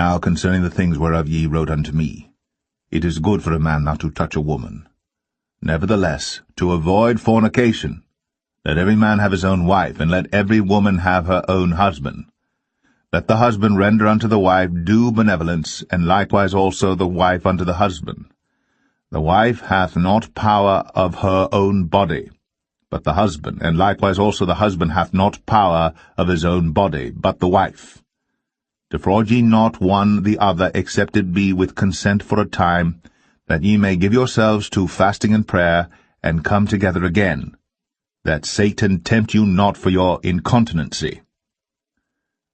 Now concerning the things whereof ye wrote unto me, it is good for a man not to touch a woman. Nevertheless, to avoid fornication, let every man have his own wife, and let every woman have her own husband. Let the husband render unto the wife due benevolence, and likewise also the wife unto the husband. The wife hath not power of her own body, but the husband, and likewise also the husband hath not power of his own body, but the wife. Defraud ye not one the other, except it be with consent for a time, that ye may give yourselves to fasting and prayer, and come together again, that Satan tempt you not for your incontinency.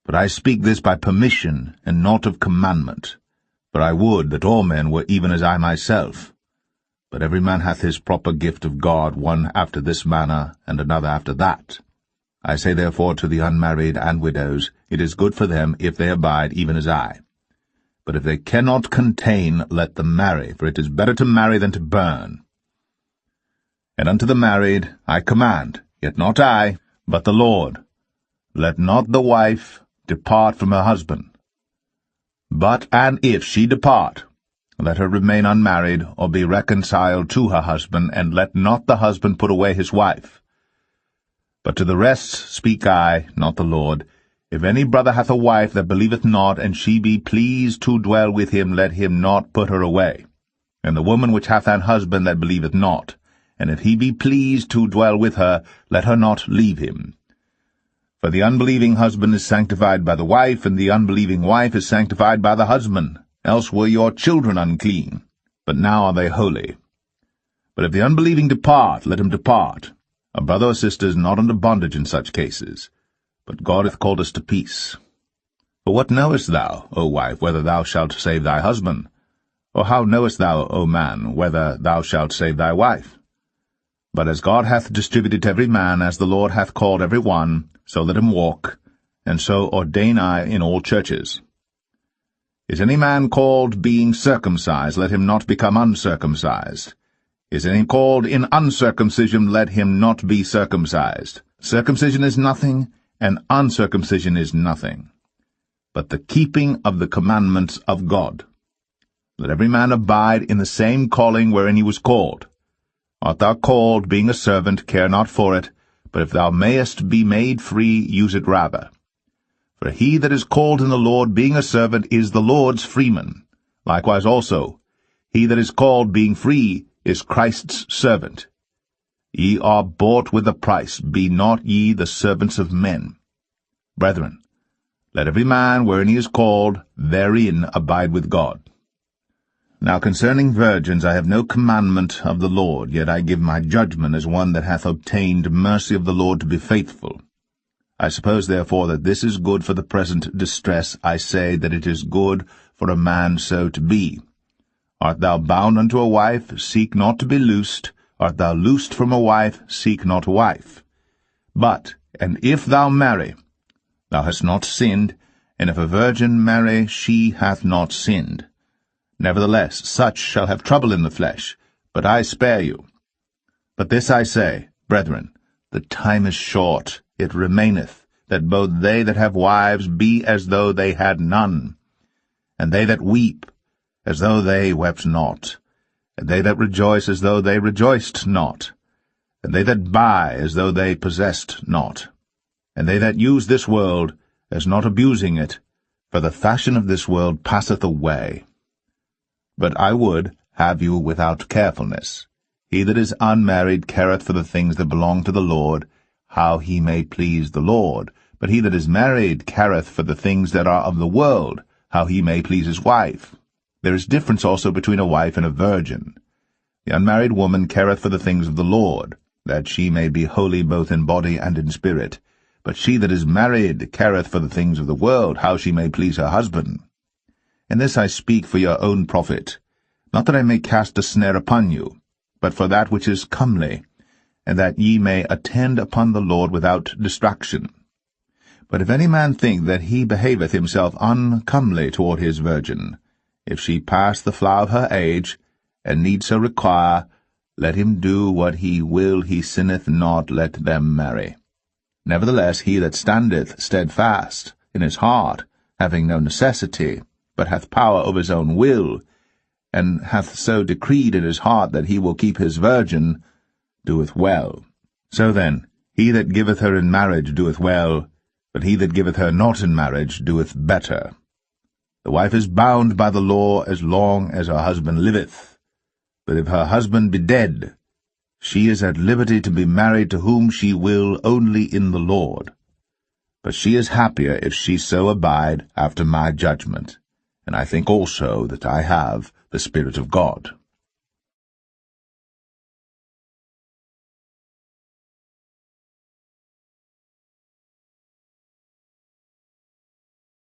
But I speak this by permission, and not of commandment, for I would that all men were even as I myself. But every man hath his proper gift of God, one after this manner, and another after that. I say therefore to the unmarried and widows, it is good for them if they abide even as I. But if they cannot contain, let them marry, for it is better to marry than to burn. And unto the married I command, yet not I, but the Lord, let not the wife depart from her husband. But and if she depart, let her remain unmarried, or be reconciled to her husband, and let not the husband put away his wife. But to the rest speak I, not the Lord. If any brother hath a wife that believeth not, and she be pleased to dwell with him, let him not put her away. And the woman which hath an husband that believeth not, and if he be pleased to dwell with her, let her not leave him. For the unbelieving husband is sanctified by the wife, and the unbelieving wife is sanctified by the husband. Else were your children unclean, but now are they holy. But if the unbelieving depart, let him depart. A brother or sister is not under bondage in such cases, but God hath called us to peace. For what knowest thou, O wife, whether thou shalt save thy husband? Or how knowest thou, O man, whether thou shalt save thy wife? But as God hath distributed to every man, as the Lord hath called every one, so let him walk, and so ordain I in all churches. Is any man called being circumcised, let him not become uncircumcised. Is any called in uncircumcision, let him not be circumcised. Circumcision is nothing, and uncircumcision is nothing, but the keeping of the commandments of God. Let every man abide in the same calling wherein he was called. Art thou called, being a servant, care not for it, but if thou mayest be made free, use it rather. For he that is called in the Lord, being a servant, is the Lord's freeman. Likewise also, he that is called, being free, is Christ's servant. Ye are bought with a price, be not ye the servants of men. Brethren, let every man, wherein he is called, therein abide with God. Now concerning virgins I have no commandment of the Lord, yet I give my judgment as one that hath obtained mercy of the Lord to be faithful. I suppose therefore that this is good for the present distress. I say that it is good for a man so to be. Art thou bound unto a wife? Seek not to be loosed. Art thou loosed from a wife? Seek not a wife. But, and if thou marry, thou hast not sinned, and if a virgin marry, she hath not sinned. Nevertheless, such shall have trouble in the flesh, but I spare you. But this I say, brethren, the time is short, it remaineth, that both they that have wives be as though they had none, and they that weep as though they wept not, and they that rejoice as though they rejoiced not, and they that buy as though they possessed not, and they that use this world as not abusing it, for the fashion of this world passeth away. But I would have you without carefulness. He that is unmarried careth for the things that belong to the Lord, how he may please the Lord. But he that is married careth for the things that are of the world, how he may please his wife. There is difference also between a wife and a virgin. The unmarried woman careth for the things of the Lord, that she may be holy both in body and in spirit. But she that is married careth for the things of the world, how she may please her husband. And this I speak for your own profit, not that I may cast a snare upon you, but for that which is comely, and that ye may attend upon the Lord without distraction. But if any man think that he behaveth himself uncomely toward his virgin, if she pass the flower of her age, and need so require, let him do what he will, he sinneth not, let them marry. Nevertheless he that standeth steadfast in his heart, having no necessity, but hath power over his own will, and hath so decreed in his heart that he will keep his virgin, doeth well. So then, he that giveth her in marriage doeth well, but he that giveth her not in marriage doeth better. The wife is bound by the law as long as her husband liveth. But if her husband be dead, she is at liberty to be married to whom she will only in the Lord. But she is happier if she so abide after my judgment, and I think also that I have the Spirit of God.